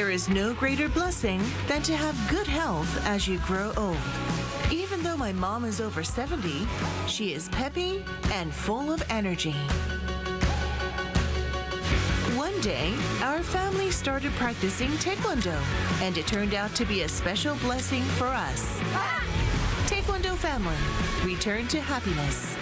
There is no greater blessing than to have good health as you grow old. Even though my mom is over 70, she is peppy and full of energy. One day, our family started practicing Taekwondo, and it turned out to be a special blessing for us. Taekwondo family, return to happiness.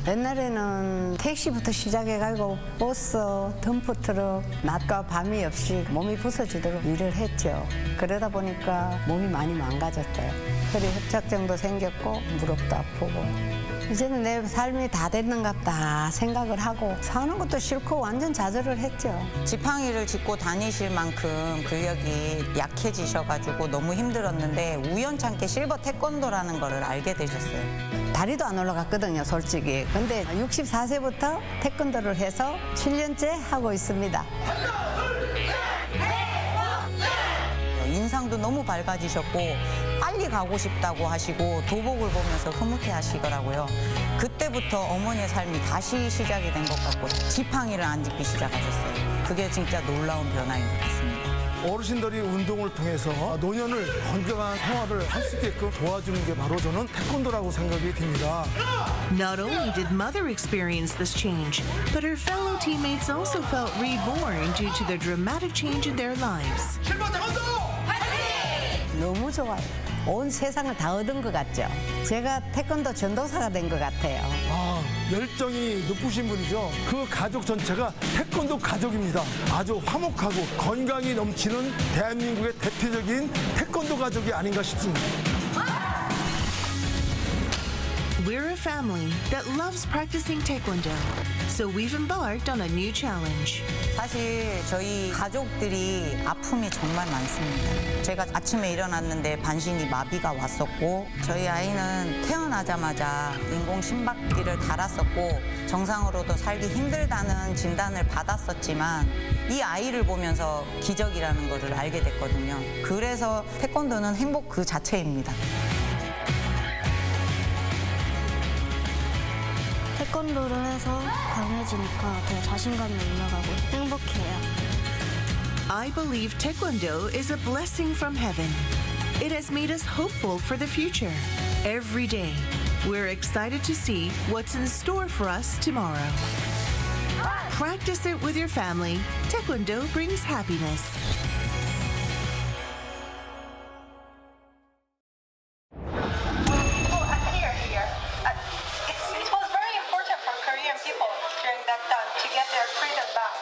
옛날에는 택시부터 시작해가지고 버스, 덤프트럭, 낮과 밤이 없이 몸이 부서지도록 일을 했죠. 그러다 보니까 몸이 많이 망가졌어요. 허리 협착증도 생겼고 무릎도 아프고 이제는 내 삶이 다 됐는갑다 생각을 하고 사는 것도 싫고 완전 좌절을 했죠. 지팡이를 짚고 다니실 만큼 근력이 약해지셔가지고 너무 힘들었는데 우연찮게 실버 태권도라는 거를 알게 되셨어요. 다리도 안 올라갔거든요, 솔직히. 근데 64세부터 태권도를 해서 7년째 하고 있습니다. 인상도 너무 밝아지셨고 빨리 가고 싶다고 하시고 도복을 보면서 흐뭇해 하시더라고요. 그때부터 어머니의 삶이 다시 시작이 된 것 같고 지팡이를 안 짚기 시작하셨어요. 그게 진짜 놀라운 변화인 것 같습니다. 어르신들이 운동을 통해서 노년을 건강한 생활을 할 수 있게끔 도와주는 게 바로 저는 태권도라고 생각이 듭니다. Not only did Mother experience this change, but her fellow teammates also felt reborn due to the dramatic change in their lives. 너무 좋아요. 온 세상을 다 얻은 것 같죠. 제가 태권도 전도사가 된 것 같아요. 열정이 높으신 분이죠. 그 가족 전체가 태권도 가족입니다. 아주 화목하고 건강이 넘치는 대한민국의 대표적인 태권도 가족이 아닌가 싶습니다. We're a family that loves practicing Taekwondo, so we've embarked on a new challenge. 사실 저희 가족들이 아픔이 정말 많습니다. 제가 아침에 일어났는데 반신이 마비가 왔었고 저희 아이는 태어나자마자 인공 심박기를 달았었고 정상으로도 살기 힘들다는 진단을 받았었지만 이 아이를 보면서 기적이라는 것을 알게 됐거든요. 그래서 태권도는 행복 그 자체입니다. 태권도를 해서 강해지니까 더 자신감이 올라가고 행복해요. I believe Taekwondo is a blessing from heaven. It has made us hopeful for the future. Every day, we're excited to see what's in store for us tomorrow. Practice it with your family. Taekwondo brings happiness. It was very important for Korean people during that time to get their freedom back.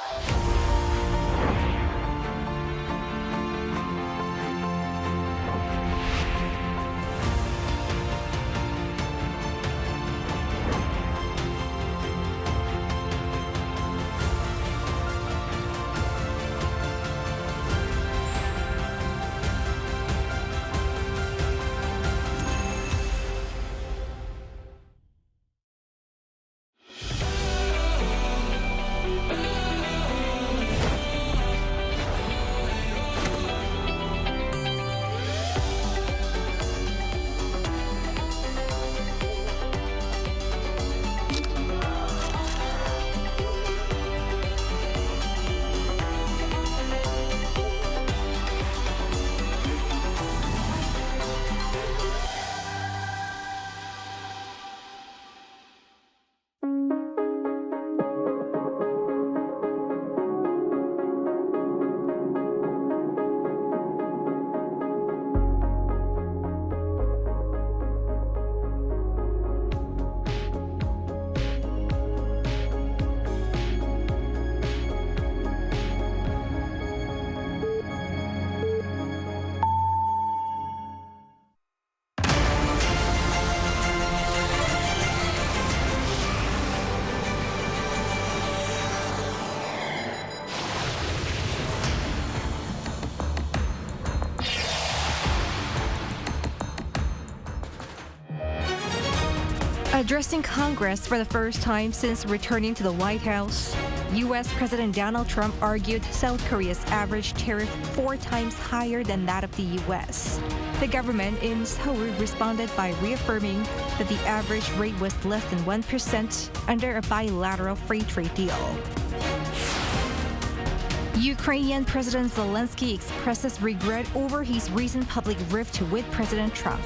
Addressing Congress for the first time since returning to the White House, U.S. President Donald Trump argued South Korea's average tariff 4 times higher than that of the U.S. The government in Seoul responded by reaffirming that the average rate was less than 1% under a bilateral free trade deal. Ukrainian President Zelenskyy expresses regret over his recent public rift with President Trump,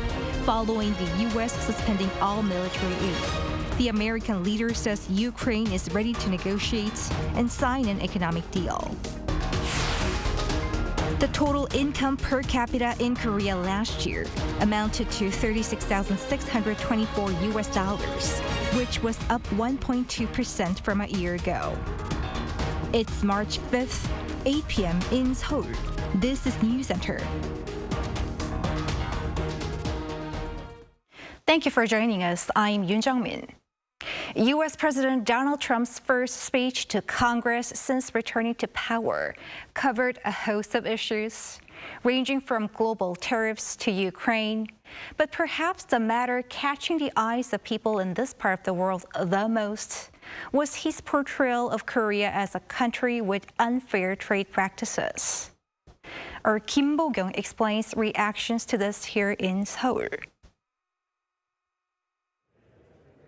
following the U.S. suspending all military aid. The American leader says Ukraine is ready to negotiate and sign an economic deal. The total income per capita in Korea last year amounted to $36,624, which was up 1.2% from a year ago. It's March 5th, 8 p.m. in Seoul. This is Newscenter. Thank you for joining us. I'm Yoon Jung-min. U.S. President Donald Trump's first speech to Congress since returning to power covered a host of issues, ranging from global tariffs to Ukraine. But perhaps the matter catching the eyes of people in this part of the world the most was his portrayal of Korea as a country with unfair trade practices. Our Kim Bo-kyung explains reactions to this here in Seoul.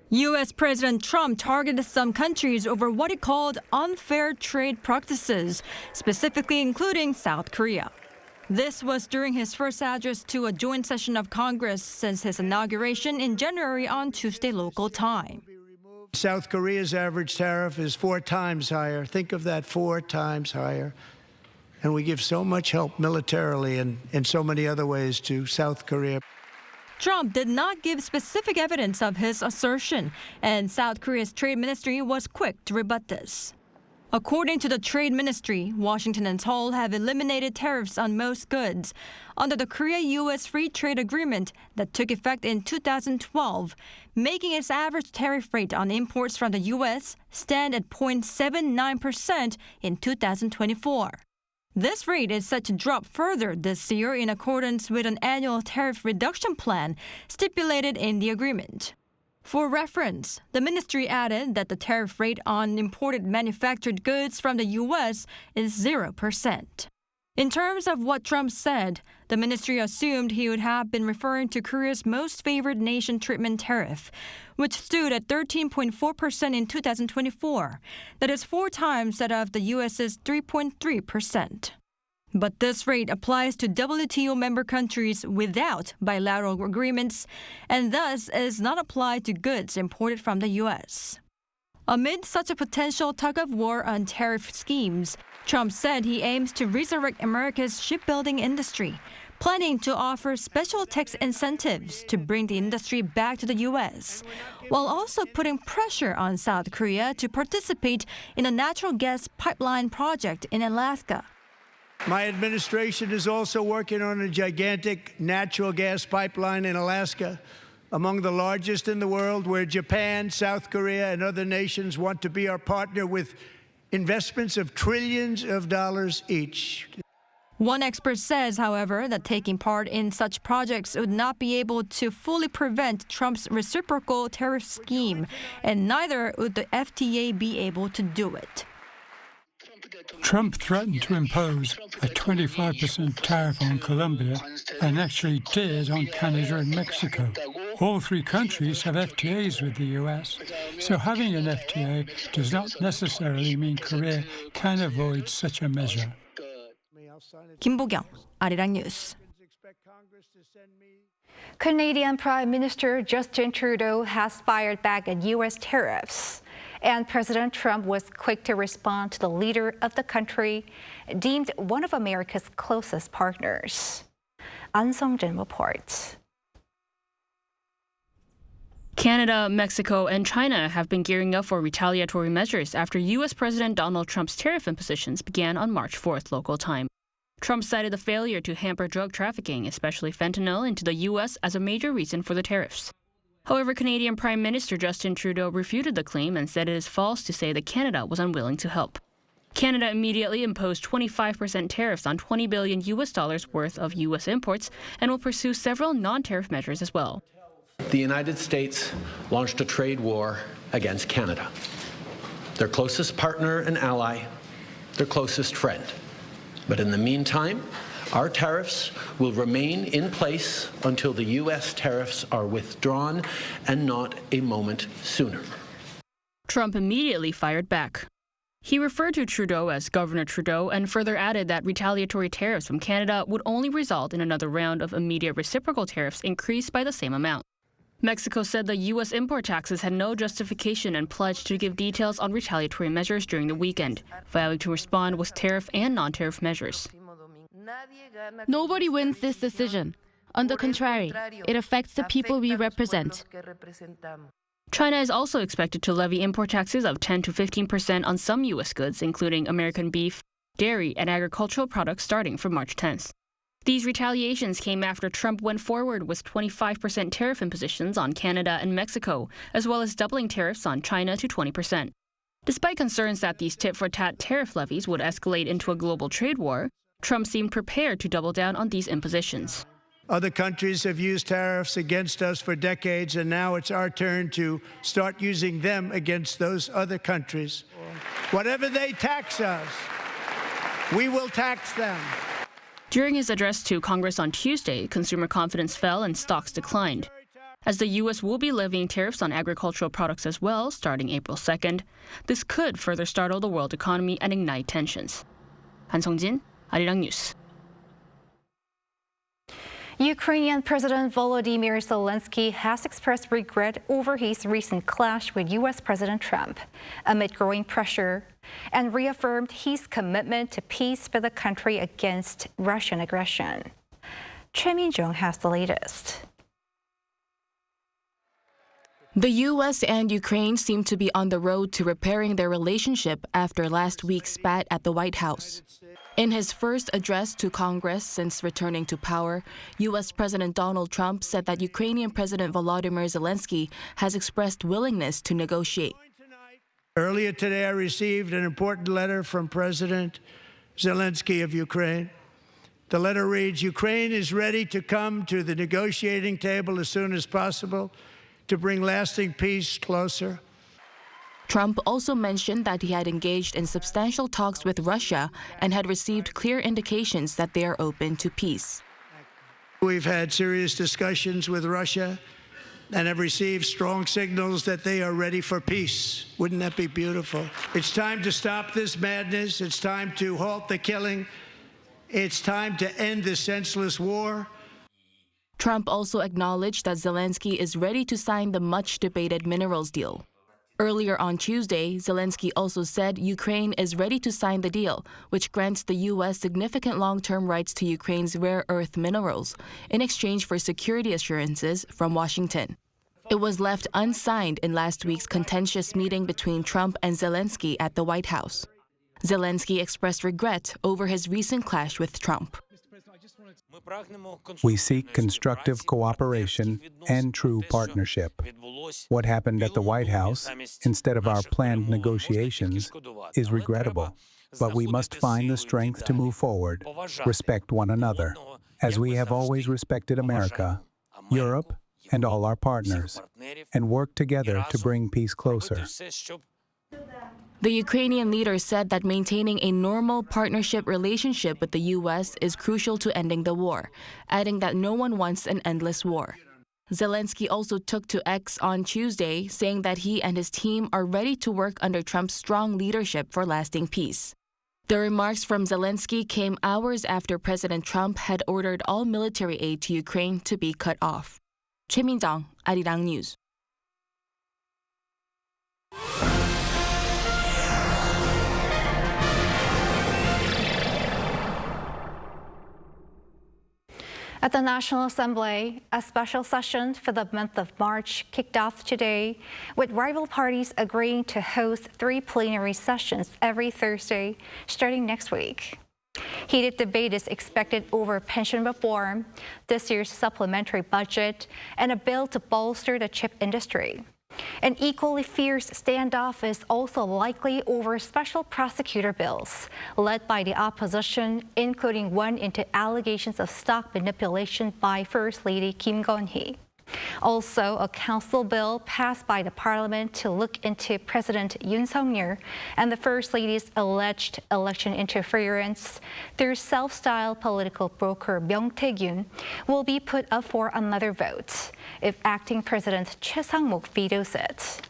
U.S. President Trump targeted some countries over what he called unfair trade practices, specifically including South Korea. This was during his first address to a joint session of Congress since his inauguration in January on Tuesday local time. South Korea's average tariff is 4 times higher. Think of that, 4 times higher. And we give so much help militarily and in so many other ways to South Korea. Trump did not give specific evidence of his assertion, and South Korea's trade ministry was quick to rebut this. According to the trade ministry, Washington and Seoul have eliminated tariffs on most goods under the Korea-U.S. Free Trade Agreement that took effect in 2012, making its average tariff rate on imports from the U.S. stand at 0.79% in 2024. This rate is set to drop further this year in accordance with an annual tariff reduction plan stipulated in the agreement. For reference, the ministry added that the tariff rate on imported manufactured goods from the U.S. is 0%. In terms of what Trump said, the ministry assumed he would have been referring to Korea's most favored nation treatment tariff, which stood at 13.4% in 2024. That is 4 times that of the U.S.'s 3.3%. But this rate applies to WTO member countries without bilateral agreements and thus is not applied to goods imported from the U.S. Amid such a potential tug-of-war on tariff schemes, Trump said he aims to resurrect America's shipbuilding industry, planning to offer special tax incentives to bring the industry back to the U.S., while also putting pressure on South Korea to participate in a natural gas pipeline project in Alaska. My administration is also working on a gigantic natural gas pipeline in Alaska, among the largest in the world, where Japan, South Korea, and other nations want to be our partner with investments of trillions of dollars each. One expert says, however, that taking part in such projects would not be able to fully prevent Trump's reciprocal tariff scheme, and neither would the FTA be able to do it. Trump threatened to impose a 25% tariff on Colombia and actually did on Canada and Mexico. All 3 countries have FTAs with the U.S., so having an FTA does not necessarily mean Korea can avoid such a measure. Kim Bo-kyung, Arirang News. Canadian Prime Minister Justin Trudeau has fired back at U.S. tariffs, and President Trump was quick to respond to the leader of the country, deemed one of America's closest partners. An Sung-jin reports. Canada, Mexico, and China have been gearing up for retaliatory measures after U.S. President Donald Trump's tariff impositions began on March 4th local time. Trump cited the failure to hamper drug trafficking, especially fentanyl, into the U.S. as a major reason for the tariffs. However, Canadian Prime Minister Justin Trudeau refuted the claim and said it is false to say that Canada was unwilling to help. Canada immediately imposed 25% tariffs on $20 billion worth of U.S. imports and will pursue several non-tariff measures as well. The United States launched a trade war against Canada, their closest partner and ally, their closest friend. But in the meantime, our tariffs will remain in place until the U.S. tariffs are withdrawn, and not a moment sooner. Trump immediately fired back. He referred to Trudeau as Governor Trudeau and further added that retaliatory tariffs from Canada would only result in another round of immediate reciprocal tariffs increased by the same amount. Mexico said the U.S. import taxes had no justification and pledged to give details on retaliatory measures during the weekend, vowing to respond with tariff and non-tariff measures. Nobody wins this decision. On the contrary, it affects the people we represent. China is also expected to levy import taxes of 10 to 15% on some U.S. goods, including American beef, dairy, and agricultural products starting from March 10th. These retaliations came after Trump went forward with 25% tariff impositions on Canada and Mexico, as well as doubling tariffs on China to 20%. Despite concerns that these tit-for-tat tariff levies would escalate into a global trade war, Trump seemed prepared to double down on these impositions. Other countries have used tariffs against us for decades, and now it's our turn to start using them against those other countries. Whatever they tax us, we will tax them. During his address to Congress on Tuesday, consumer confidence fell and stocks declined. As the U.S. will be levying tariffs on agricultural products as well, starting April 2nd, this could further startle the world economy and ignite tensions. 한성진, Arirang News. Ukrainian President Volodymyr Zelenskyy has expressed regret over his recent clash with U.S. President Trump amid growing pressure and reaffirmed his commitment to peace for the country against Russian aggression. Choi Min-jung has the latest. The U.S. and Ukraine seem to be on the road to repairing their relationship after last week's spat at the White House. In his first address to Congress since returning to power, U.S. President Donald Trump said that Ukrainian President Volodymyr Zelenskyy has expressed willingness to negotiate. Earlier today, I received an important letter from President Zelenskyy of Ukraine. The letter reads, "Ukraine is ready to come to the negotiating table as soon as possible to bring lasting peace closer." Trump also mentioned that he had engaged in substantial talks with Russia and had received clear indications that they are open to peace. We've had serious discussions with Russia and have received strong signals that they are ready for peace. Wouldn't that be beautiful? It's time to stop this madness. It's time to halt the killing. It's time to end this senseless war. Trump also acknowledged that Zelenskyy is ready to sign the much-debated minerals deal. Earlier on Tuesday, Zelenskyy also said Ukraine is ready to sign the deal, which grants the U.S. significant long-term rights to Ukraine's rare earth minerals in exchange for security assurances from Washington. It was left unsigned in last week's contentious meeting between Trump and Zelenskyy at the White House. Zelenskyy expressed regret over his recent clash with Trump. We seek constructive cooperation and true partnership. What happened at the White House, instead of our planned negotiations, is regrettable. But we must find the strength to move forward, respect one another, as we have always respected America, Europe, and all our partners, and work together to bring peace closer. The Ukrainian leader said that maintaining a normal partnership relationship with the U.S. is crucial to ending the war, adding that no one wants an endless war. Zelenskyy also took to X on Tuesday, saying that he and his team are ready to work under Trump's strong leadership for lasting peace. The remarks from Zelenskyy came hours after President Trump had ordered all military aid to Ukraine to be cut off. Choi Min-jung, Arirang News. At the National Assembly, a special session for the month of March kicked off today, with rival parties agreeing to host 3 plenary sessions every Thursday starting next week. Heated debate is expected over pension reform, this year's supplementary budget, and a bill to bolster the chip industry. An equally fierce standoff is also likely over special prosecutor bills, led by the opposition, including one into allegations of stock manipulation by First Lady Kim Gon-hee. Also, a council bill passed by the parliament to look into President Yoon Suk-yeol and the First Lady's alleged election interference through self-styled political broker Myung Tae-gyun will be put up for another vote if acting President Choi Sang-mok vetoes it.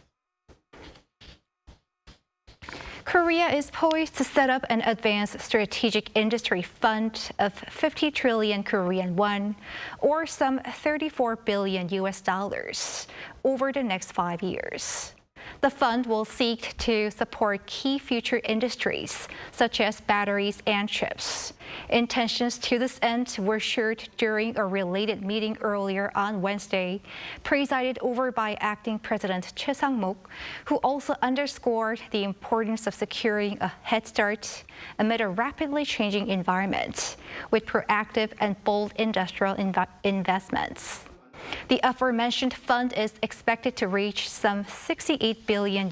Korea is poised to set up an advanced strategic industry fund of 50 trillion Korean won, or some $34 billion over the next 5 years. The fund will seek to support key future industries, such as batteries and chips. Intentions to this end were shared during a related meeting earlier on Wednesday, presided over by Acting President Choi Sang-mok, who also underscored the importance of securing a head start amid a rapidly changing environment with proactive and bold industrial investments. The aforementioned fund is expected to reach some $68 billion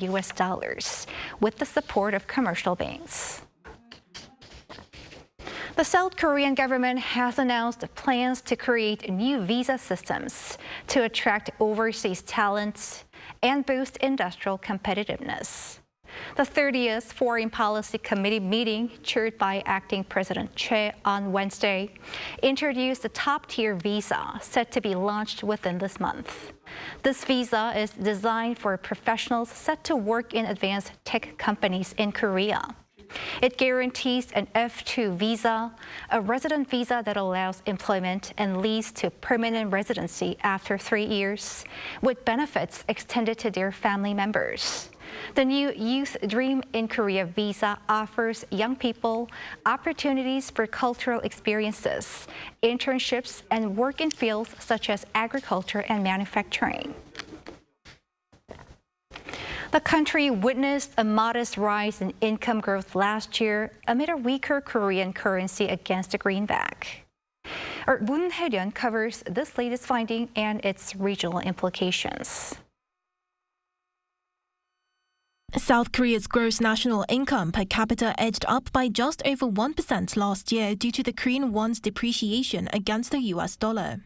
with the support of commercial banks. The South Korean government has announced plans to create new visa systems to attract overseas talent and boost industrial competitiveness. The 30th Foreign Policy Committee meeting, chaired by Acting President Choi on Wednesday, introduced a top-tier visa set to be launched within this month. This visa is designed for professionals set to work in advanced tech companies in Korea. It guarantees an F2 visa, a resident visa that allows employment and leads to permanent residency after 3 years, with benefits extended to their family members. The new Youth Dream in Korea visa offers young people opportunities for cultural experiences, internships, and work in fields such as agriculture and manufacturing. The country witnessed a modest rise in income growth last year amid a weaker Korean currency against the greenback. Our Moon Hae-ryun covers this latest finding and its regional implications. South Korea's gross national income per capita edged up by just over 1% last year due to the Korean won's depreciation against the US dollar.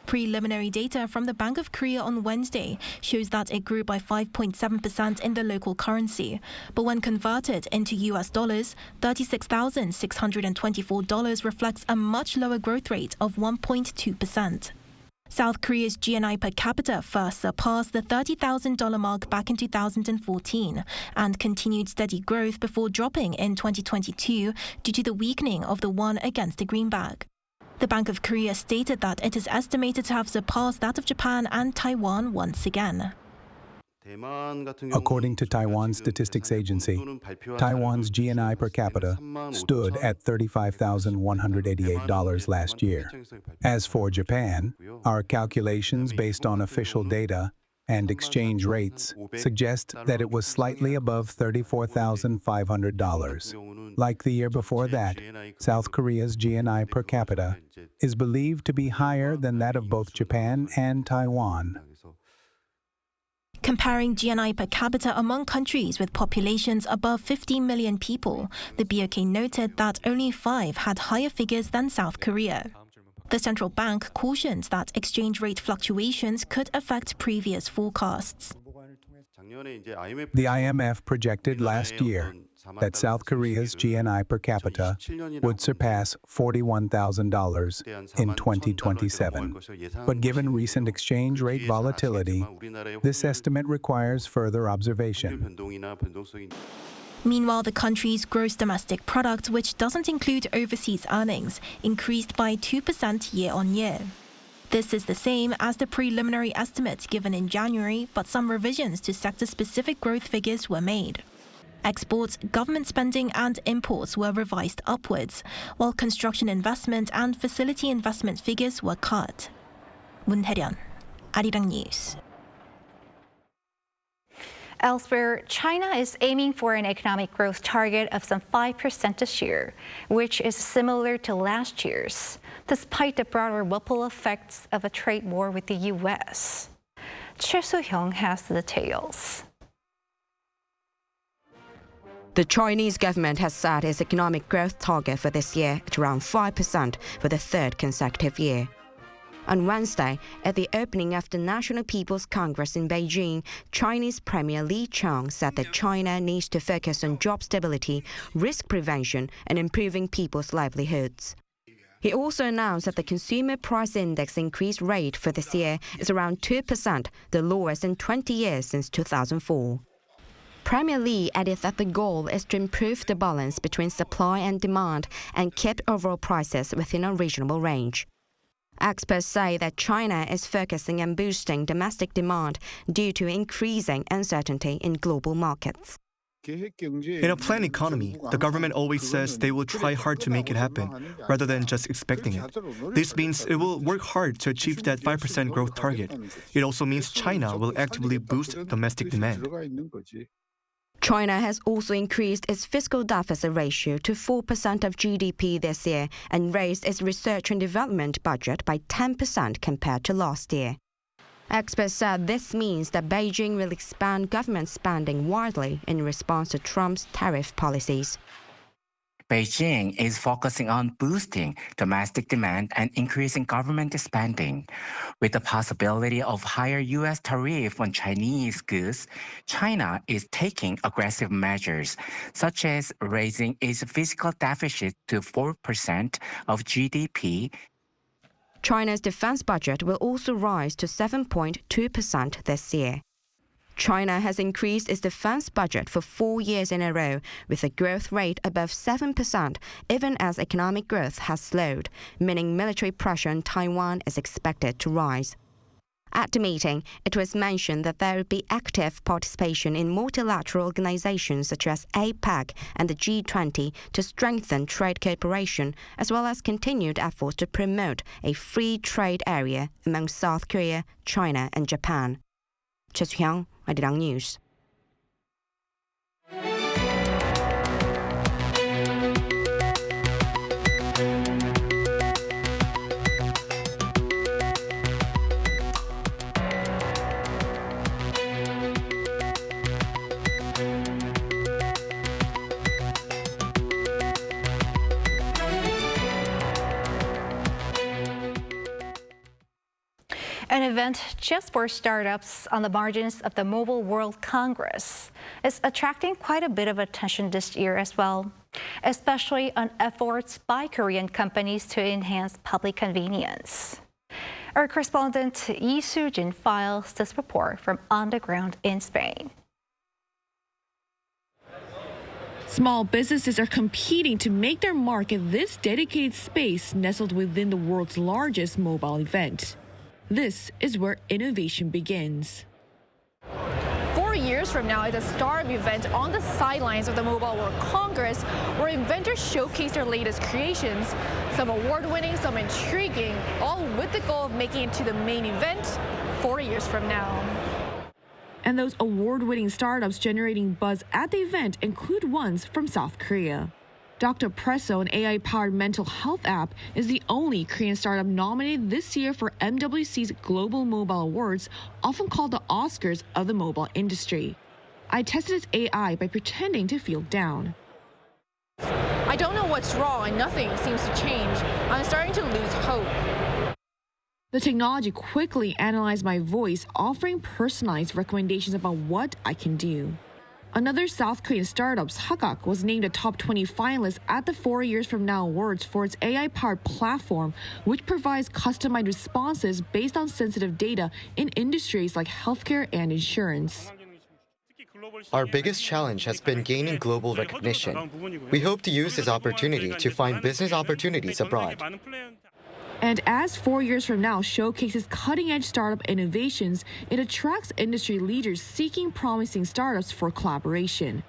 Preliminary data from the Bank of Korea on Wednesday shows that it grew by 5.7% in the local currency, but when converted into US dollars, $36,624 reflects a much lower growth rate of 1.2%. South Korea's GNI per capita first surpassed the $30,000 mark back in 2014 and continued steady growth before dropping in 2022 due to the weakening of the won against the greenback. The Bank of Korea stated that it is estimated to have surpassed that of Japan and Taiwan once again. According to Taiwan's statistics agency, Taiwan's GNI per capita stood at $35,188 last year. As for Japan, our calculations based on official data and exchange rates suggest that it was slightly above $34,500. Like the year before that, South Korea's GNI per capita is believed to be higher than that of both Japan and Taiwan. Comparing GNI per capita among countries with populations above 15 million people, the BOK noted that only 5 had higher figures than South Korea. The central bank cautioned that exchange rate fluctuations could affect previous forecasts. The IMF projected last year that South Korea's GNI per capita would surpass $41,000 in 2027. But given recent exchange rate volatility, this estimate requires further observation. Meanwhile, the country's gross domestic product, which doesn't include overseas earnings, increased by 2% year-on-year. This is the same as the preliminary estimate given in January, but some revisions to sector-specific growth figures were made. Exports, government spending and imports were revised upwards, while construction investment and facility investment figures were cut. Moon Hae-ryun, Arirang News. Elsewhere, China is aiming for an economic growth target of some 5% this year, which is similar to last year's, despite the broader ripple effects of a trade war with the U.S. Choi Soo-hyung has the details. The Chinese government has set its economic growth target for this year at around 5% for the third consecutive year. On Wednesday, at the opening of the National People's Congress in Beijing, Chinese Premier Li Qiang said that China needs to focus on job stability, risk prevention, and improving people's livelihoods. He also announced that the consumer price index increase rate for this year is around 2%, the lowest in 20 years since 2004. Premier Li added that the goal is to improve the balance between supply and demand and keep overall prices within a reasonable range. Experts say that China is focusing on boosting domestic demand due to increasing uncertainty in global markets. In a planned economy, the government always says they will try hard to make it happen, rather than just expecting it. This means it will work hard to achieve that 5% growth target. It also means China will actively boost domestic demand. China has also increased its fiscal deficit ratio to 4% of GDP this year and raised its research and development budget by 10% compared to last year. Experts said this means that Beijing will expand government spending widely in response to Trump's tariff policies. Beijing is focusing on boosting domestic demand and increasing government spending. With the possibility of higher U.S. tariff on Chinese goods, China is taking aggressive measures, such as raising its fiscal deficit to 4% of GDP. China's defense budget will also rise to 7.2% this year. China has increased its defense budget for 4 years in a row, with a growth rate above 7%, even as economic growth has slowed, meaning military pressure on Taiwan is expected to rise. At the meeting, it was mentioned that there would be active participation in multilateral organizations such as APEC and the G20 to strengthen trade cooperation, as well as continued efforts to promote a free trade area among South Korea, China, and Japan. Choi Soo-hyung, Arirang News. An event just for startups on the margins of the Mobile World Congress is attracting quite a bit of attention this year as well, especially on efforts by Korean companies to enhance public convenience. Our correspondent Lee Soo-jin files this report from on the ground in Spain. Small businesses are competing to make their mark in this dedicated space nestled within the world's largest mobile event. This is where innovation begins. 4 years from now is a startup event on the sidelines of the Mobile World Congress, where inventors showcase their latest creations, some award-winning, some intriguing, all with the goal of making it to the main event 4 years from now. And those award-winning startups generating buzz at the event include ones from South Korea. Dr. Presso, an AI-powered mental health app, is the only Korean startup nominated this year for MWC's Global Mobile Awards, often called the Oscars of the mobile industry. I tested its AI by pretending to feel down. I don't know what's wrong and nothing seems to change. I'm starting to lose hope. The technology quickly analyzed my voice, offering personalized recommendations about what I can do. Another South Korean startup, Hagak, was named a top 20 finalist at the 4 Years From Now Awards for its AI-powered platform, which provides customized responses based on sensitive data in industries like healthcare and insurance. Our biggest challenge has been gaining global recognition. We hope to use this opportunity to find business opportunities abroad. And as 4 Years From Now showcases cutting-edge startup innovations, it attracts industry leaders seeking promising startups for collaboration.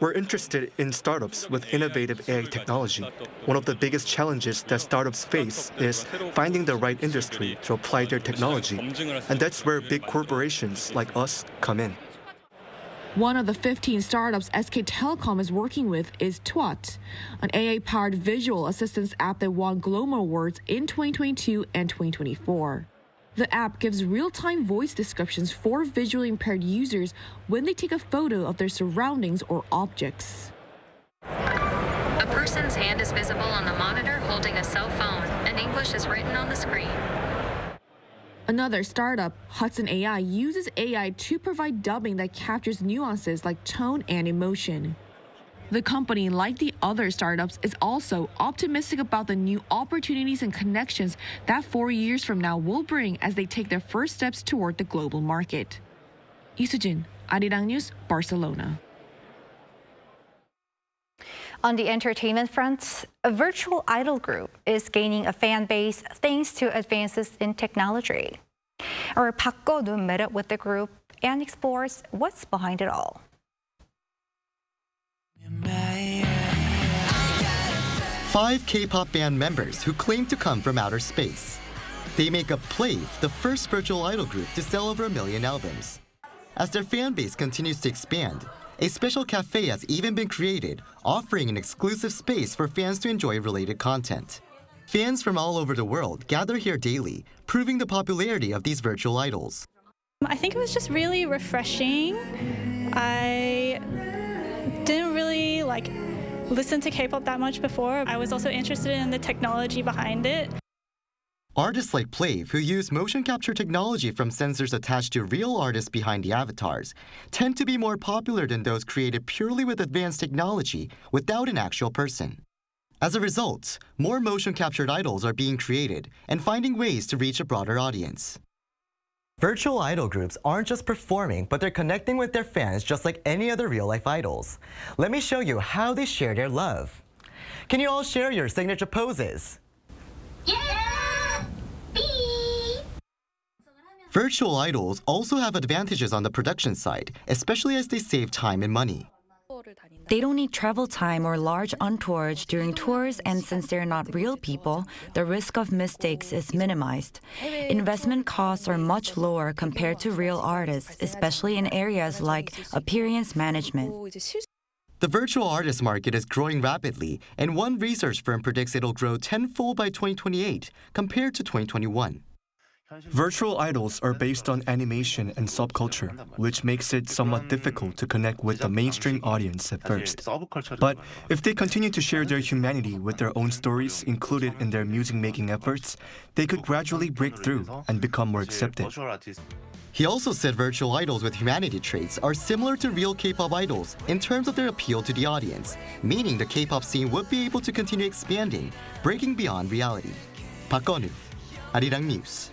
We're interested in startups with innovative AI technology. One of the biggest challenges that startups face is finding the right industry to apply their technology, and that's where big corporations like us come in. One of the 15 startups SK Telecom is working with is Twat, an AI-powered visual assistance app that won Global Awards in 2022 and 2024. The app gives real-time voice descriptions for visually impaired users when they take a photo of their surroundings or objects. A person's hand is visible on the monitor holding a cell phone, and English is written on the screen. Another startup, Hudson AI, uses AI to provide dubbing that captures nuances like tone and emotion. The company, like the other startups, is also optimistic about the new opportunities and connections that 4 years from now will bring as they take their first steps toward the global market. Lee Soo-jin, Arirang News, Barcelona. On the entertainment front, a virtual idol group is gaining a fan base thanks to advances in technology. Our Park Go-nun met up with the group and explores what's behind it all. 5 K-pop band members who claim to come from outer space. They make up Plave, the first virtual idol group to sell over 1 million albums. As their fan base continues to expand, a special cafe has even been created, offering an exclusive space for fans to enjoy related content. Fans from all over the world gather here daily, proving the popularity of these virtual idols. I think it was just really refreshing. I didn't really listen to K-pop that much before. I was also interested in the technology behind it. Artists like Plave, who use motion capture technology from sensors attached to real artists behind the avatars, tend to be more popular than those created purely with advanced technology without an actual person. As a result, more motion captured idols are being created and finding ways to reach a broader audience. Virtual idol groups aren't just performing, but they're connecting with their fans just like any other real-life idols. Let me show you how they share their love. Can you all share your signature poses? Virtual idols also have advantages on the production side, especially as they save time and money. They don't need travel time or large entourage during tours, and since they're not real people, the risk of mistakes is minimized. Investment costs are much lower compared to real artists, especially in areas like appearance management. The virtual artist market is growing rapidly, and one research firm predicts it'll grow tenfold by 2028 compared to 2021. Virtual idols are based on animation and subculture, which makes it somewhat difficult to connect with the mainstream audience at first. But if they continue to share their humanity with their own stories included in their music-making efforts, they could gradually break through and become more accepted. He also said virtual idols with humanity traits are similar to real K-pop idols in terms of their appeal to the audience, meaning the K-pop scene would be able to continue expanding, breaking beyond reality. Park Go-nun, Arirang News.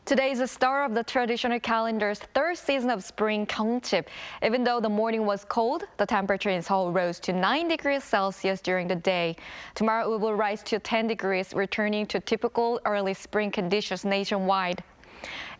Today is the start of the traditional calendar's third season of spring Gyeongchip. Even though the morning was cold, the temperature in Seoul rose to 9 degrees Celsius during the day. Tomorrow it will rise to 10 degrees, returning to typical early spring conditions nationwide.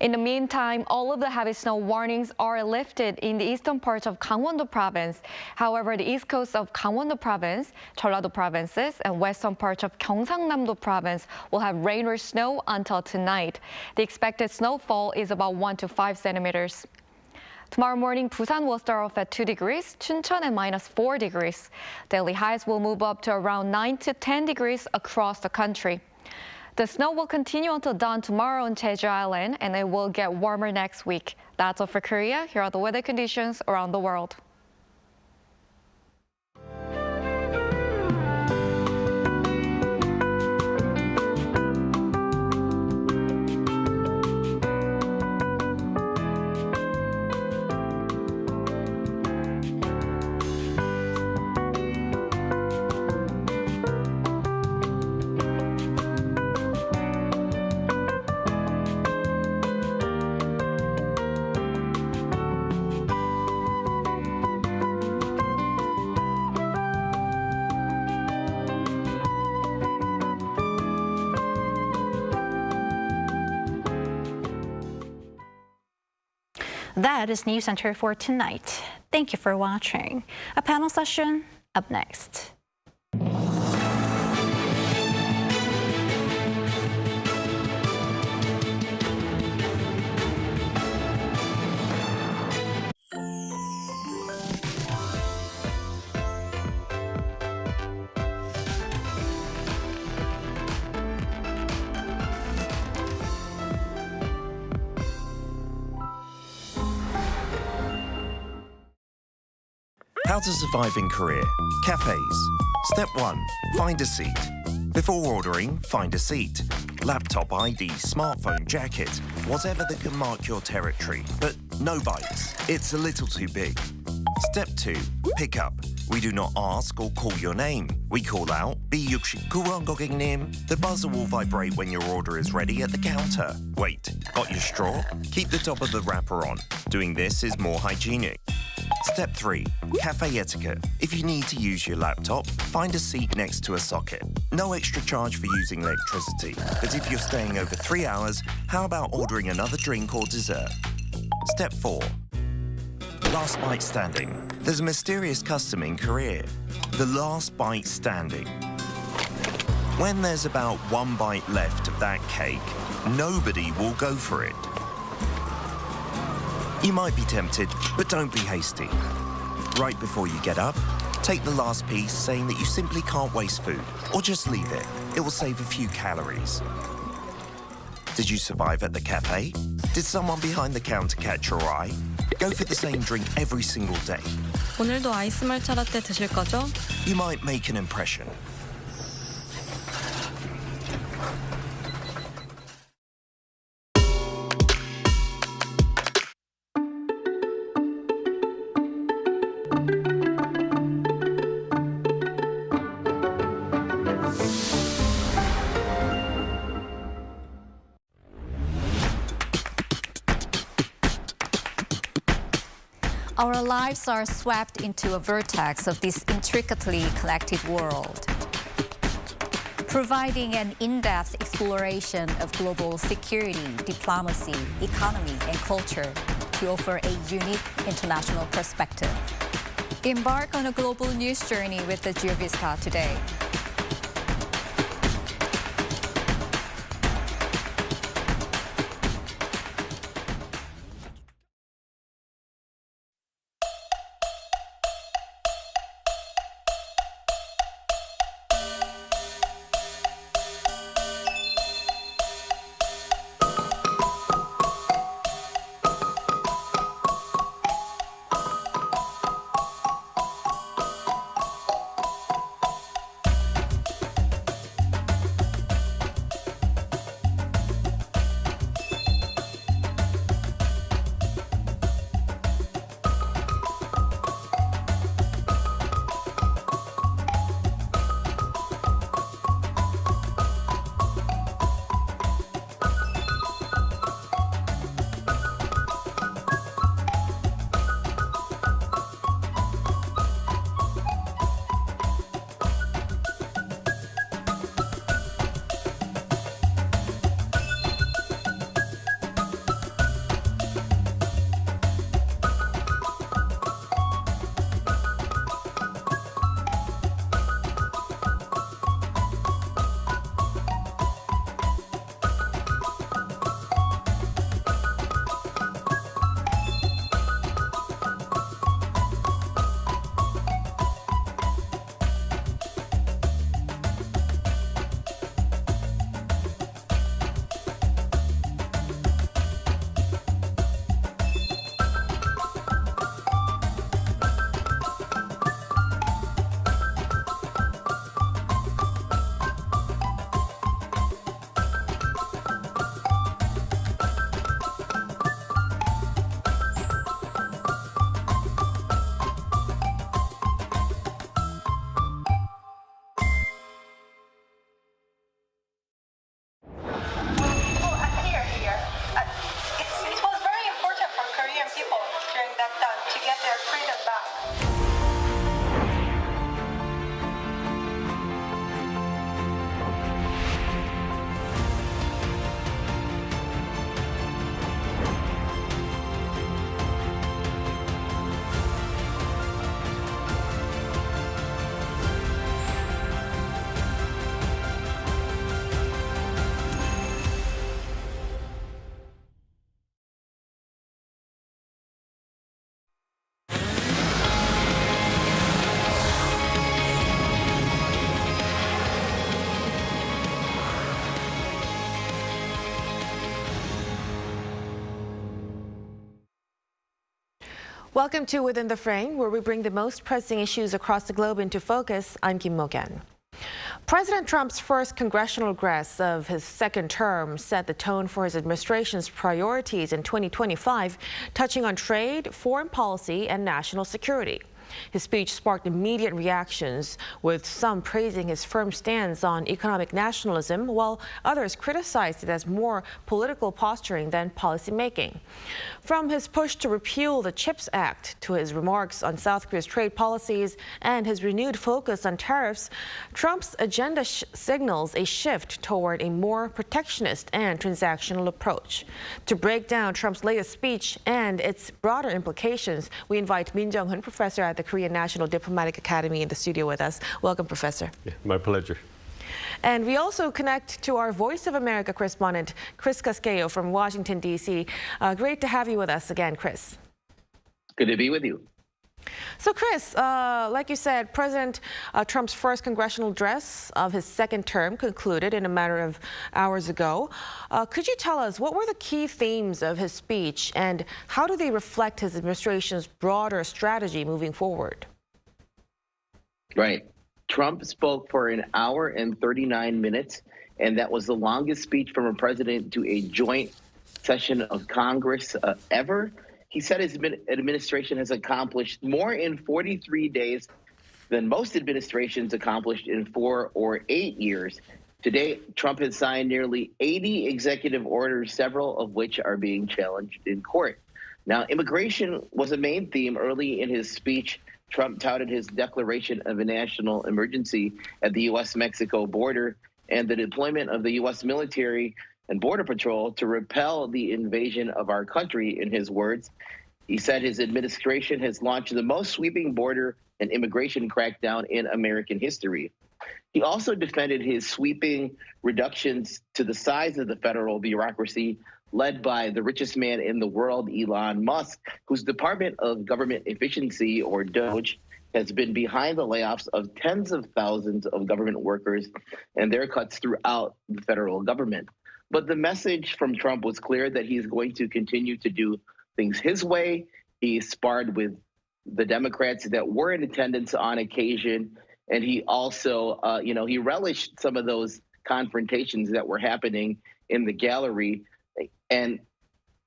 In the meantime, all of the heavy snow warnings are lifted in the eastern parts of Gangwon-do province. However, the east coast of Gangwon-do province, Jeollado provinces, and western parts of Gyeongsangnam-do province will have rain or snow until tonight. The expected snowfall is about 1 to 5 centimeters. Tomorrow morning, Busan will start off at 2 degrees, Chuncheon at -4 degrees. Daily highs will move up to around 9 to 10 degrees across the country. The snow will continue until dawn tomorrow on Jeju Island, and it will get warmer next week. That's all for Korea. Here are the weather conditions around the world. That is Newscenter for tonight. Thank you for watching. A panel session up next. How to survive in Korea. Cafes. Step 1. Find a seat. Before ordering, find a seat. Laptop ID, smartphone, jacket, whatever that can mark your territory, but no bites. It's a little too big. Step 2. Pick up. We do not ask or call your name. We call out, B69번 고객님. The buzzer will vibrate when your order is ready at the counter. Wait, got your straw? Keep the top of the wrapper on. Doing this is more hygienic. Step 3. Cafe etiquette. If you need to use your laptop, find a seat next to a socket. No extra charge for using electricity. But if you're staying over 3 hours, how about ordering another drink or dessert? Step 4. Last bite standing. There's a mysterious custom in Korea. The last bite standing. When there's about 1 bite left of that cake, nobody will go for it. You might be tempted, but don't be hasty. Right before you get up, take the last piece, saying that you simply can't waste food, or just leave it. It will save a few calories. Did you survive at the cafe? Did someone behind the counter catch your eye? Go for the same drink every single day. 오늘도 아이스 말차 라떼 드실 거죠? You might make an impression. Our lives are swept into a vortex of this intricately connected world, providing an in-depth exploration of global security, diplomacy, economy, and culture to offer a unique international perspective. Embark on a global news journey with the GeoVista today. Welcome to Within the Frame, where we bring the most pressing issues across the globe into focus. I'm Kim Mo-kyan. President Trump's first congressional address of his second term set the tone for his administration's priorities in 2025, touching on trade, foreign policy, and national security. His speech sparked immediate reactions, with some praising his firm stance on economic nationalism, while others criticized it as more political posturing than policymaking. From his push to repeal the CHIPS Act to his remarks on South Korea's trade policies and his renewed focus on tariffs, Trump's agenda signals a shift toward a more protectionist and transactional approach. To break down Trump's latest speech and its broader implications, we invite Min Jung-hoon, professor at the Korean National Diplomatic Academy, in the studio with us. Welcome, Professor. Yeah, my pleasure. And we also connect to our Voice of America correspondent, Chris Casquejo from Washington, D.C. Great to have you with us again, Chris. Good to be with you. So, Chris, like you said, President Trump's first congressional address of his second term concluded in a matter of hours ago. Could you tell us what were the key themes of his speech and how do they reflect his administration's broader strategy moving forward? Right. Trump spoke for an hour and 39 minutes, and that was the longest speech from a president to a joint session of Congress ever. He said his administration has accomplished more in 43 days than most administrations accomplished in 4 or 8 years. Today, Trump has signed nearly 80 executive orders, several of which are being challenged in court. Now, immigration was a main theme early in his speech. Trump touted his declaration of a national emergency at the U.S.-Mexico border and the deployment of the U.S. military and Border Patrol to repel the invasion of our country, in his words. He said his administration has launched the most sweeping border and immigration crackdown in American history. He also defended his sweeping reductions to the size of the federal bureaucracy led by the richest man in the world, Elon Musk, whose Department of Government Efficiency, or DOGE, has been behind the layoffs of tens of thousands of government workers and their cuts throughout the federal government. But the message from Trump was clear that he's going to continue to do things his way. He sparred with the Democrats that were in attendance on occasion. And he also, he relished some of those confrontations that were happening in the gallery. And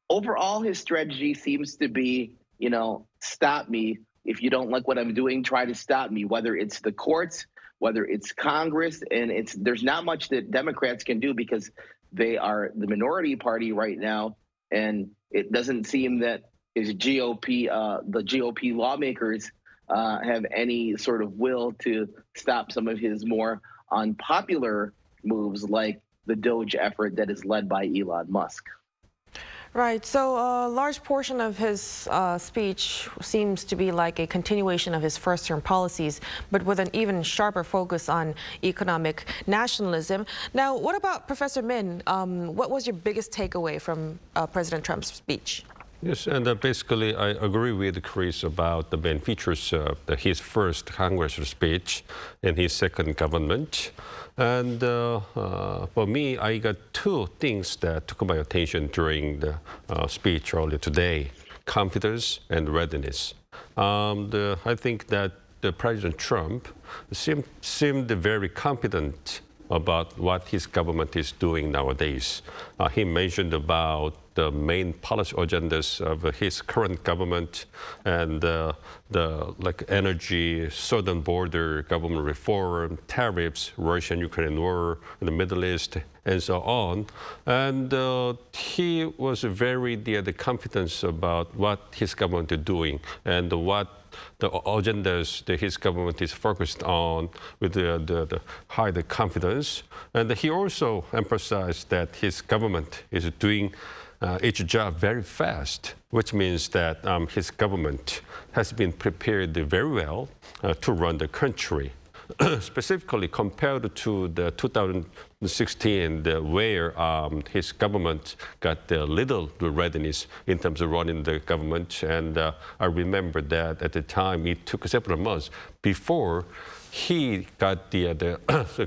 overall, his strategy seems to be, stop me. If you don't like what I'm doing, try to stop me, whether it's the courts, whether it's Congress. And there's not much that Democrats can do because they are the minority party right now, and it doesn't seem that the GOP lawmakers have any sort of will to stop some of his more unpopular moves, like the DOGE effort that is led by Elon Musk. Right. So a large portion of his speech seems to be like a continuation of his first-term policies, but with an even sharper focus on economic nationalism. Now, what about Professor Min? What was your biggest takeaway from President Trump's speech? Yes, and basically I agree with Chris about the main features of his first congressional speech and his second government. And for me, I got two things that took my attention during the speech earlier today: confidence and readiness. I think that President Trump seemed very confident about what his government is doing nowadays. He mentioned about the main policy agendas of his current government and the energy, southern border government reform, tariffs, Russia-Ukraine war, the Middle East, and so on. And he was very the confidence about what his government is doing and what the agendas that his government is focused on with the high confidence. And he also emphasized that his government is doing its job very fast, which means that his government has been prepared very well to run the country. Specifically compared to the 2016, where his government got a little readiness in terms of running the government. And I remember that at the time it took several months before he got the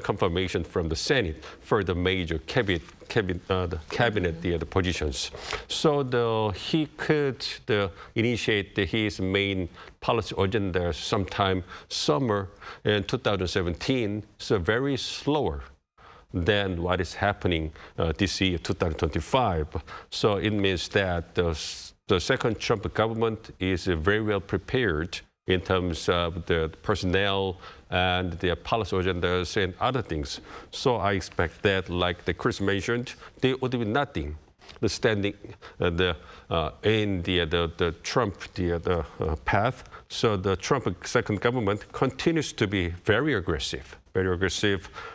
confirmation from the Senate for the major cabinet the positions. So he could initiate his main policy agenda sometime summer in 2017, so very slower than what is happening this year, 2025. So it means that the second Trump government is very well prepared in terms of the personnel and the policy agendas and other things. So I expect that, like the Chris mentioned, there would be nothing standing in the Trump path. So the Trump second government continues to be very aggressive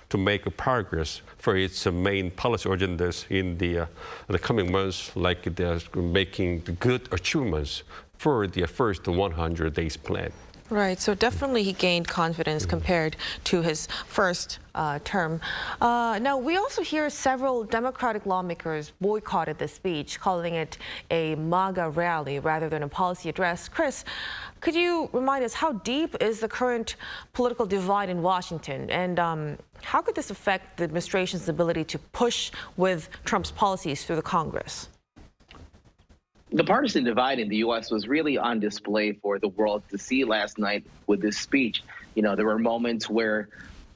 to make progress for its main policy agendas in the coming months, like they're making good achievements for the first 100 days plan. Right, so definitely he gained confidence compared to his first term. Now, we also hear several Democratic lawmakers boycotted the speech, calling it a MAGA rally rather than a policy address. Chris, could you remind us how deep is the current political divide in Washington, and how could this affect the administration's ability to push with Trump's policies through the Congress? The partisan divide in the U.S. was really on display for the world to see last night with this speech. You know, there were moments where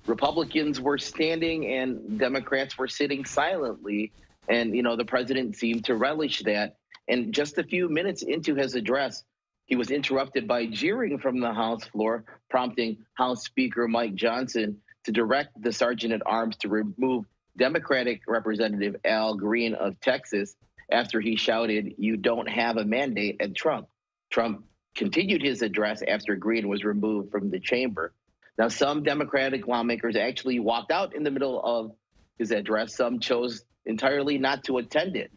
Republicans were standing and Democrats were sitting silently. And, you know, the president seemed to relish that. And just a few minutes into his address, he was interrupted by jeering from the House floor, prompting House Speaker Mike Johnson to direct the Sergeant at Arms to remove Democratic Representative Al Green of Texas after he shouted, "You don't have a mandate," at Trump. Trump continued his address after Green was removed from the chamber. Now, some Democratic lawmakers actually walked out in the middle of his address. Some chose entirely not to attend it.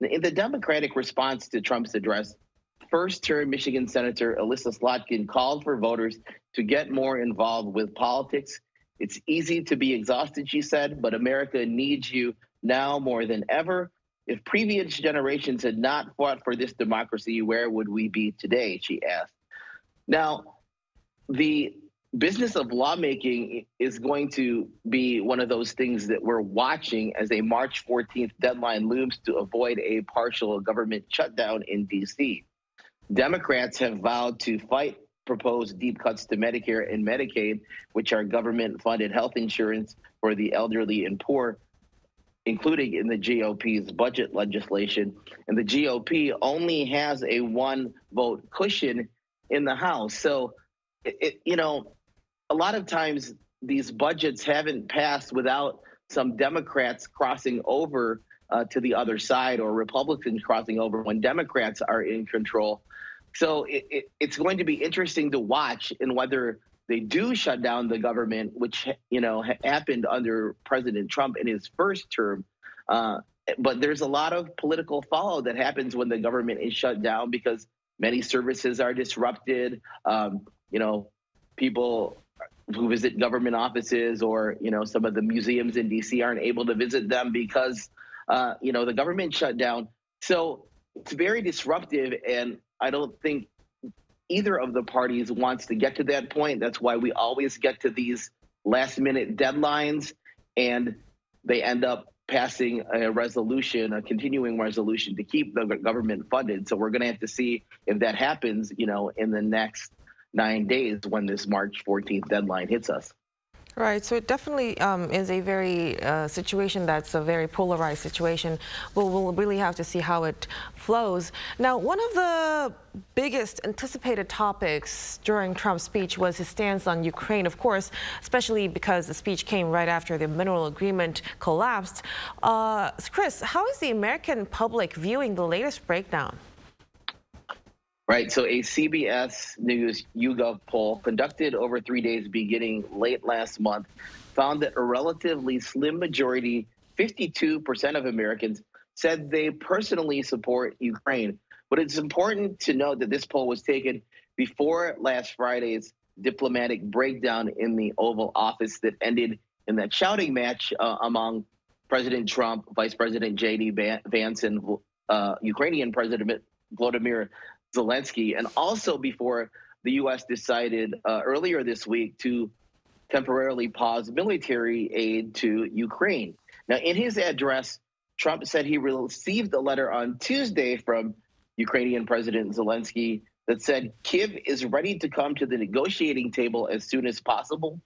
In the Democratic response to Trump's address, first-term Michigan Senator Elissa Slotkin called for voters to get more involved with politics. "It's easy to be exhausted," she said, "but America needs you now more than ever. If previous generations had not fought for this democracy, where would we be today?" she asked. Now, the business of lawmaking is going to be one of those things that we're watching as a March 14th deadline looms to avoid a partial government shutdown in D.C. Democrats have vowed to fight proposed deep cuts to Medicare and Medicaid, which are government-funded health insurance for the elderly and poor, including in the GOP's budget legislation. And the GOP only has a one-vote cushion in the House. So, you know, a lot of times these budgets haven't passed without some Democrats crossing over to the other side, or Republicans crossing over when Democrats are in control. So it's going to be interesting to watch in whether they do shut down the government, which, you know, happened under President Trump in his first term. But there's a lot of political fallout that happens when the government is shut down because many services are disrupted. You know, people who visit government offices or, you know, some of the museums in D.C. aren't able to visit them because, you know, the government shut down. So it's very disruptive, and I don't think either of the parties wants to get to that point. That's why we always get to these last-minute deadlines, and they end up passing a resolution, a continuing resolution to keep the government funded. So we're going to have to see if that happens, you know, in the next 9 days when this March 14th deadline hits us. Right, so it definitely is a very situation that's a very polarized situation. We'll really have to see how it flows. Now, one of the biggest anticipated topics during Trump's speech was his stance on Ukraine, of course, especially because the speech came right after the mineral agreement collapsed. Chris, how is the American public viewing the latest breakdown? Right, so a CBS News YouGov poll conducted over 3 days beginning late last month found that a relatively slim majority, 52% of Americans, said they personally support Ukraine. But it's important to note that this poll was taken before last Friday's diplomatic breakdown in the Oval Office that ended in that shouting match among President Trump, Vice President J.D. Vance, and Ukrainian President Volodymyr Zelenskyy, and also before the U.S. decided earlier this week to temporarily pause military aid to Ukraine. Now, in his address, Trump said he received a letter on Tuesday from Ukrainian President Zelenskyy that said Kyiv is ready to come to the negotiating table as soon as possible.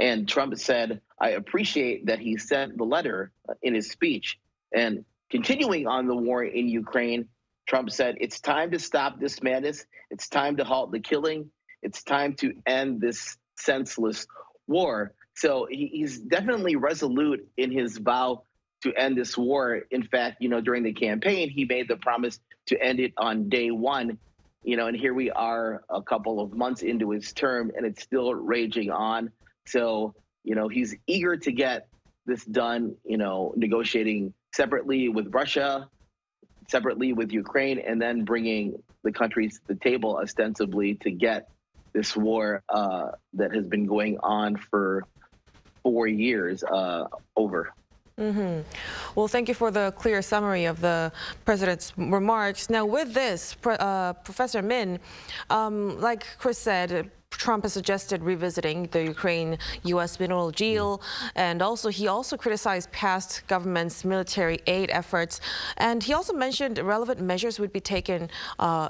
And Trump said, I appreciate that he sent the letter in his speech. And continuing on the war in Ukraine, Trump said, it's time to stop this madness. It's time to halt the killing. It's time to end this senseless war. So he's definitely resolute in his vow to end this war. In fact, during the campaign, he made the promise to end it on day one. And here we are a couple of months into his term, and it's still raging on. So, he's eager to get this done, negotiating separately with Russia, separately with Ukraine, and then bringing the countries to the table ostensibly to get this war that has been going on for 4 years over. Mm-hmm. Well, thank you for the clear summary of the president's remarks. Now, with this, Professor Min, like Chris said, Trump has suggested revisiting the Ukraine-U.S. mineral deal, and he also criticized past government's military aid efforts, and he also mentioned relevant measures would be taken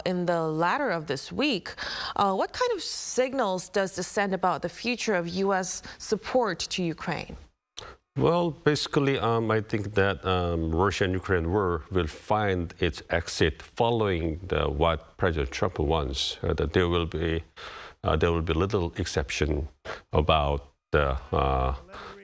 in the latter of this week. What kind of signals does this send about the future of U.S. support to Ukraine? Well, basically, I think that Russia and Ukraine war will find its exit following what President Trump wants. That there will be little exception about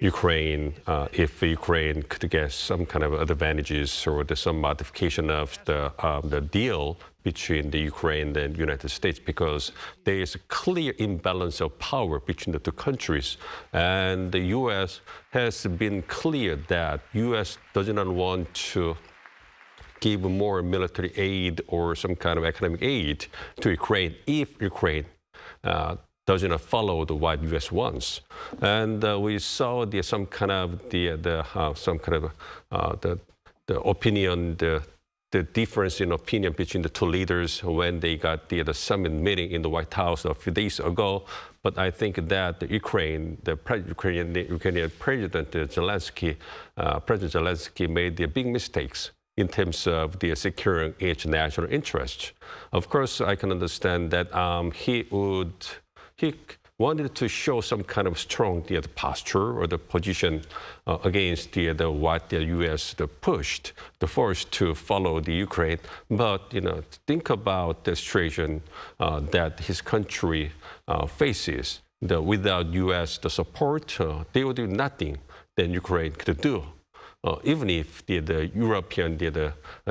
Ukraine if Ukraine could get some kind of advantages or some modification of the deal between the Ukraine and the United States, because there is a clear imbalance of power between the two countries. And the U.S. has been clear that U.S. does not want to give more military aid or some kind of economic aid to Ukraine if Ukraine does not follow what U.S. wants. And we saw some kind of the opinion, the difference in opinion between the two leaders when they got the summit meeting in the White House a few days ago. But I think that the Ukrainian President Zelenskyy, President Zelenskyy made the big mistakes in terms of securing its national interest. Of course, I can understand that he wanted to show some kind of strong posture or the position against what the U.S. pushed, the force to follow the Ukraine. But think about the situation that his country faces. Without U.S. support, they would do nothing that Ukraine could do. Even if the European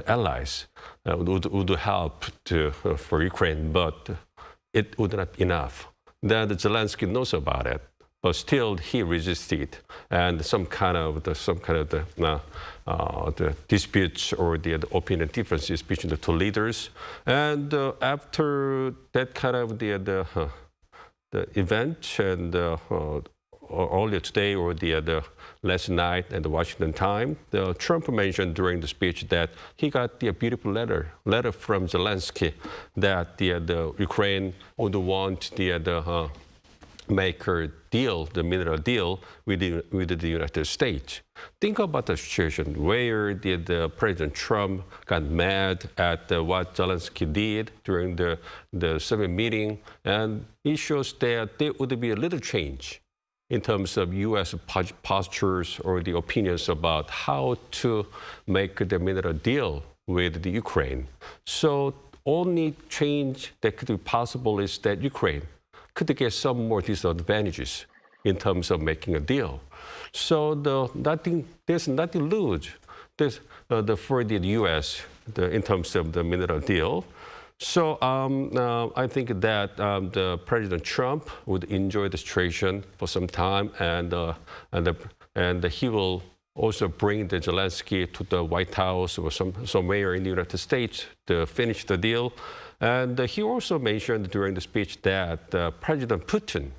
allies would help for Ukraine, but it would not be enough. That Zelenskyy knows about it, but still he resisted, and some kind of the disputes or the opinion differences between the two leaders. And after that kind of the event, and earlier today or the last night at the Washington Times, Trump mentioned during the speech that he got the beautiful letter from Zelenskyy that the Ukraine would want make a deal, the mineral deal with the United States. Think about the situation where the President Trump got mad at what Zelenskyy did during the summit meeting, and it shows that there would be a little change in terms of U.S. postures or the opinions about how to make the mineral deal with the Ukraine. So only change that could be possible is that Ukraine could get some more disadvantages in terms of making a deal. So there's nothing to lose for the U.S. In terms of the mineral deal. So I think that the President Trump would enjoy the situation for some time, and he will also bring the Zelenskyy to the White House or somewhere in the United States to finish the deal. And he also mentioned during the speech that President Putin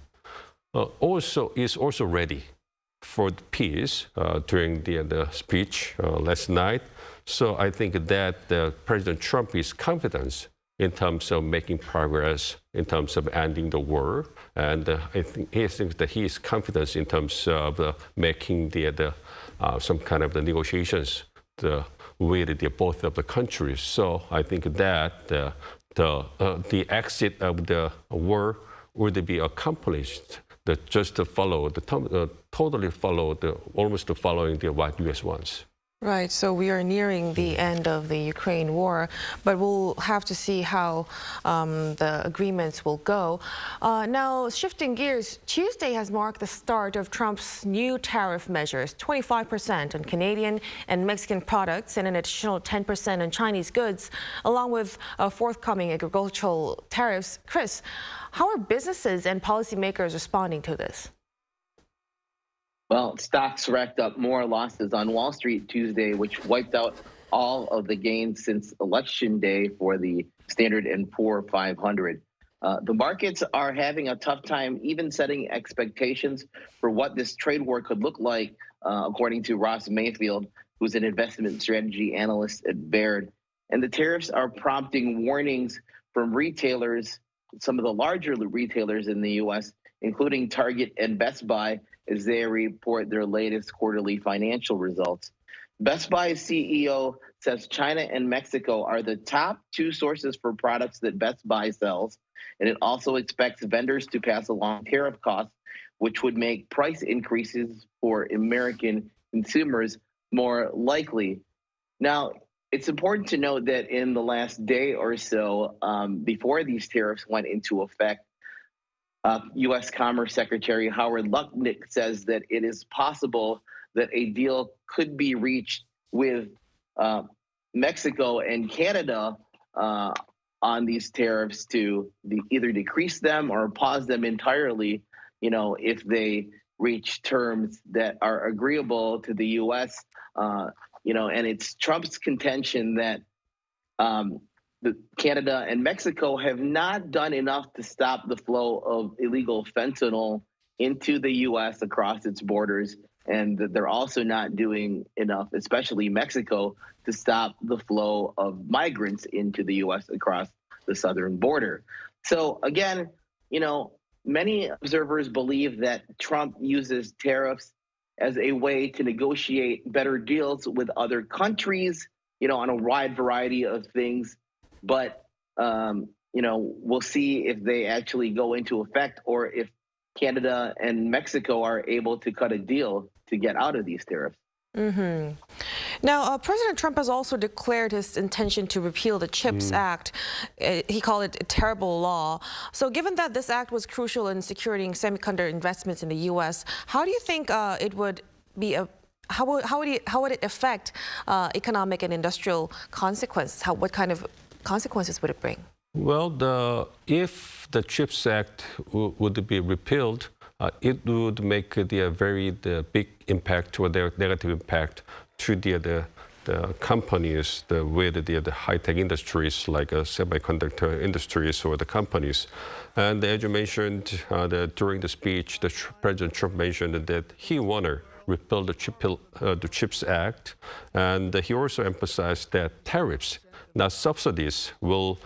is also ready for the peace during the speech last night. So I think that President Trump is confident in terms of making progress, in terms of ending the war. And I think he thinks that he is confident in terms of making some kind of the negotiations with both of the countries. So I think that the exit of the war would be accomplished just to follow almost following what U.S. wants. Right, so we are nearing the end of the Ukraine war, but we'll have to see how the agreements will go. Now, shifting gears, Tuesday has marked the start of Trump's new tariff measures, 25% on Canadian and Mexican products and an additional 10% on Chinese goods, along with forthcoming agricultural tariffs. Chris, how are businesses and policymakers responding to this? Well, stocks racked up more losses on Wall Street Tuesday, which wiped out all of the gains since Election Day for the Standard & Poor 500. The markets are having a tough time even setting expectations for what this trade war could look like, according to Ross Mayfield, who's an investment strategy analyst at Baird. And the tariffs are prompting warnings from retailers, some of the larger retailers in the U.S., including Target and Best Buy, as they report their latest quarterly financial results. Best Buy's CEO says China and Mexico are the top two sources for products that Best Buy sells, and it also expects vendors to pass along tariff costs, which would make price increases for American consumers more likely. Now, it's important to note that in the last day or so, before these tariffs went into effect, U.S. Commerce Secretary Howard Lutnick says that it is possible that a deal could be reached with Mexico and Canada on these tariffs to either decrease them or pause them entirely, if they reach terms that are agreeable to the U.S. And it's Trump's contention that Canada and Mexico have not done enough to stop the flow of illegal fentanyl into the U.S. across its borders, and that they're also not doing enough, especially Mexico, to stop the flow of migrants into the U.S. across the southern border. So again, many observers believe that Trump uses tariffs as a way to negotiate better deals with other countries, on a wide variety of things. But, we'll see if they actually go into effect or if Canada and Mexico are able to cut a deal to get out of these tariffs. Mm-hmm. Now, President Trump has also declared his intention to repeal the CHIPS Act. He called it a terrible law. So given that this act was crucial in securing semiconductor investments in the U.S., how do you think it would be how would it affect economic and industrial consequences? What kind of consequences would it bring? Well, if the CHIPS Act would be repealed, it would make a very big impact or the negative impact to the companies with the high-tech industries like semiconductor industries or the companies. And as you mentioned during the speech, President Trump mentioned that he wanted repeal the CHIPS Act, and he also emphasized that tariffs, not subsidies, will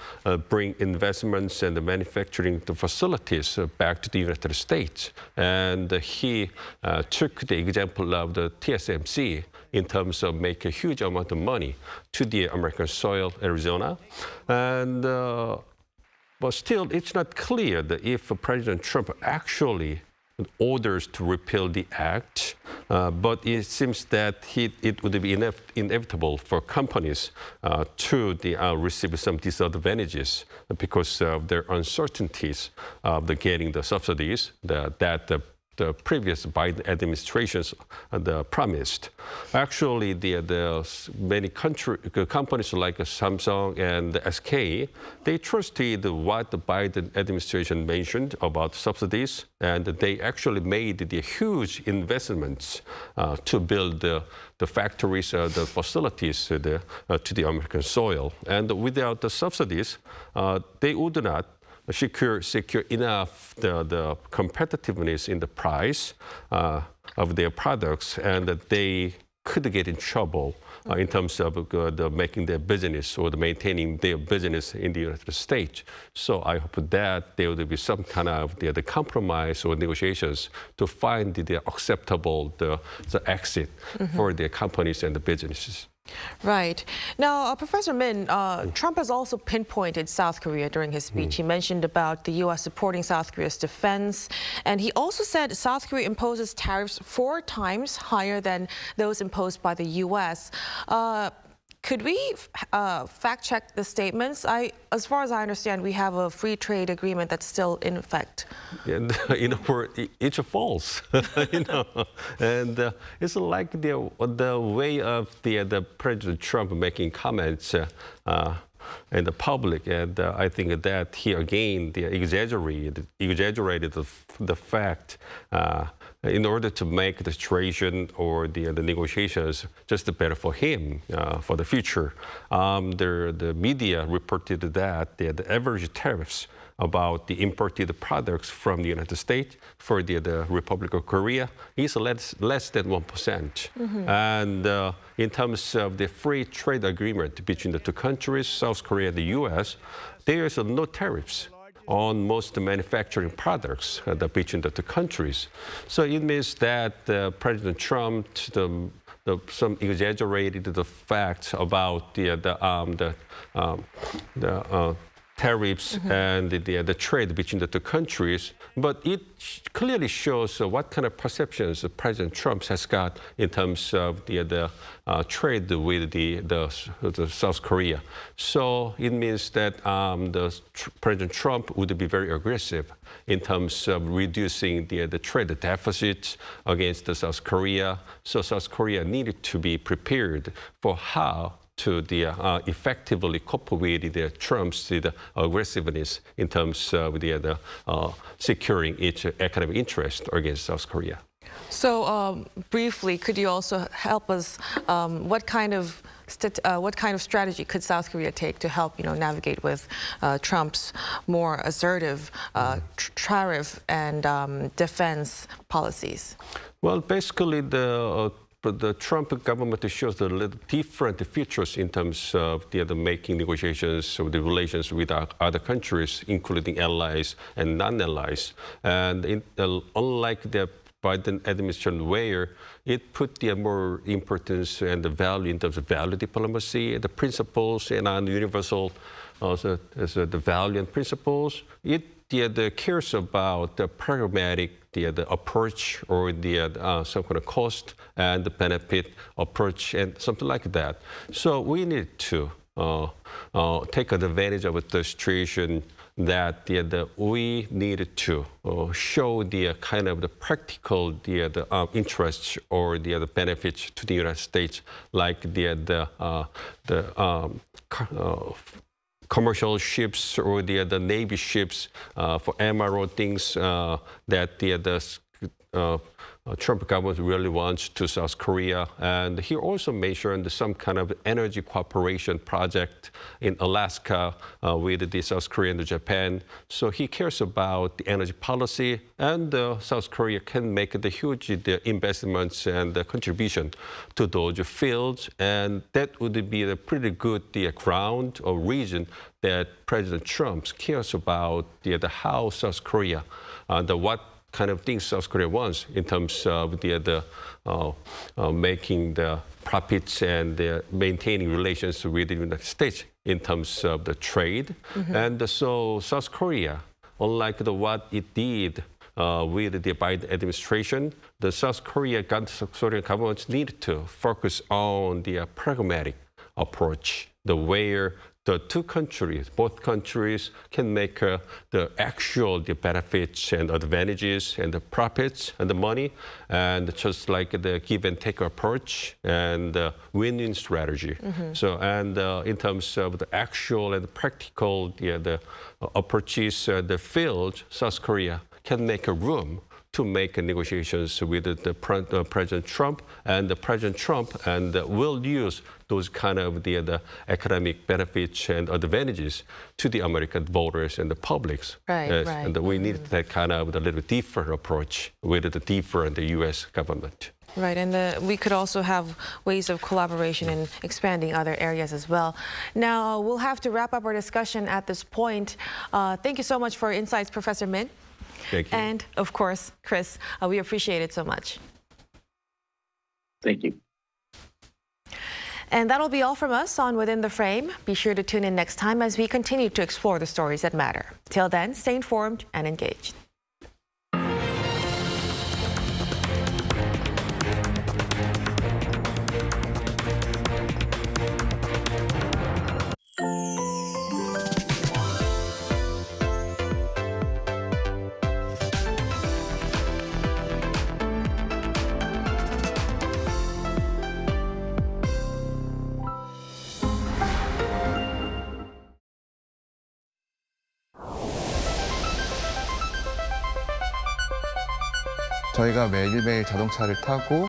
bring investments and the manufacturing facilities back to the United States. And he took the example of the TSMC in terms of making a huge amount of money to the American soil, Arizona. And but still, it's not clear that if President Trump actually orders to repeal the act, but it seems that it would be inevitable for companies to receive some disadvantages because of their uncertainties of getting the subsidies that the previous Biden administrations promised. Actually, the many companies like Samsung and SK, they trusted what the Biden administration mentioned about subsidies, and they actually made the huge investments to build the factories, the facilities to the American soil. And without the subsidies, they would not secure enough the competitiveness in the price of their products, and that they could get in trouble in terms of making their business or maintaining their business in the United States. So I hope that there will be some kind of the compromise or negotiations to find the acceptable the exit for the companies and the businesses. Right. Now, Professor Min, Trump has also pinpointed South Korea during his speech. He mentioned about the U.S. supporting South Korea's defense, and he also said South Korea imposes tariffs 4 times higher than those imposed by the U.S. Could we fact-check the statements? As far as I understand, we have a free trade agreement that's still in effect. And it's false, and it's like the way of the President Trump making comments in the public, and I think that he again exaggerated the fact in order to make the situation or the negotiations just better for him for the future. The media reported that the average tariffs about the imported products from the United States for the Republic of Korea is less than 1%. And in terms of the free trade agreement between the 2 countries, South Korea and the U.S., there is no tariffs on most manufacturing products between the 2 countries. So it means that President Trump some exaggerated the facts about the tariffs and the trade between the 2 countries, but it clearly shows what kind of perceptions President Trump has got in terms of the trade with the South Korea. So it means that President Trump would be very aggressive in terms of reducing the trade deficits against South Korea. So South Korea needed to be prepared for how to effectively cope with Trump's aggressiveness in terms of securing its economic interest against South Korea. So briefly, could you also help us? What kind of strategy could South Korea take to help navigate with Trump's more assertive tariff and defense policies? Well, basically the Trump government shows a little different features in terms of making negotiations of the relations with other countries, including allies and non-allies. And unlike the Biden administration, where it put the more importance and the value in terms of value diplomacy, the principles and universal also as the value and principles, it cares about the pragmatic the approach or some kind of cost and the benefit approach and something like that. So we need to take advantage of the situation that we need to show the kind of the practical interests or the benefits to the United States, like the commercial ships or the Navy ships for MRO things that the Trump government really wants to South Korea. And he also mentioned some kind of energy cooperation project in Alaska with the South Korea and Japan. So he cares about the energy policy, and South Korea can make the huge investments and the contribution to those fields. And that would be a pretty good ground or region that President Trump cares about how South Korea, what kind of things South Korea wants in terms of making the profits and maintaining relations with the United States in terms of the trade. And so South Korea, unlike what it did with the Biden administration, the South Korean government need to focus on the pragmatic approach, where the 2 countries, both countries, can make the actual benefits and advantages and the profits and the money, and just like the give and take approach and the win-win strategy. So, and in terms of the actual and practical the approaches, the field, South Korea can make a room to make negotiations with President Trump, and President Trump will use those kind of the economic benefits and advantages to the American voters and the publics. Right. And we need that kind of a little different approach with the different U.S. government. Right, and we could also have ways of collaboration and expanding other areas as well. Now, we'll have to wrap up our discussion at this point. Thank you so much for your insights, Professor Min. Thank you. And, of course, Chris, we appreciate it so much. Thank you. And that'll be all from us on Within the Frame. Be sure to tune in next time as we continue to explore the stories that matter. Till then, stay informed and engaged. 저희가 매일매일 자동차를 타고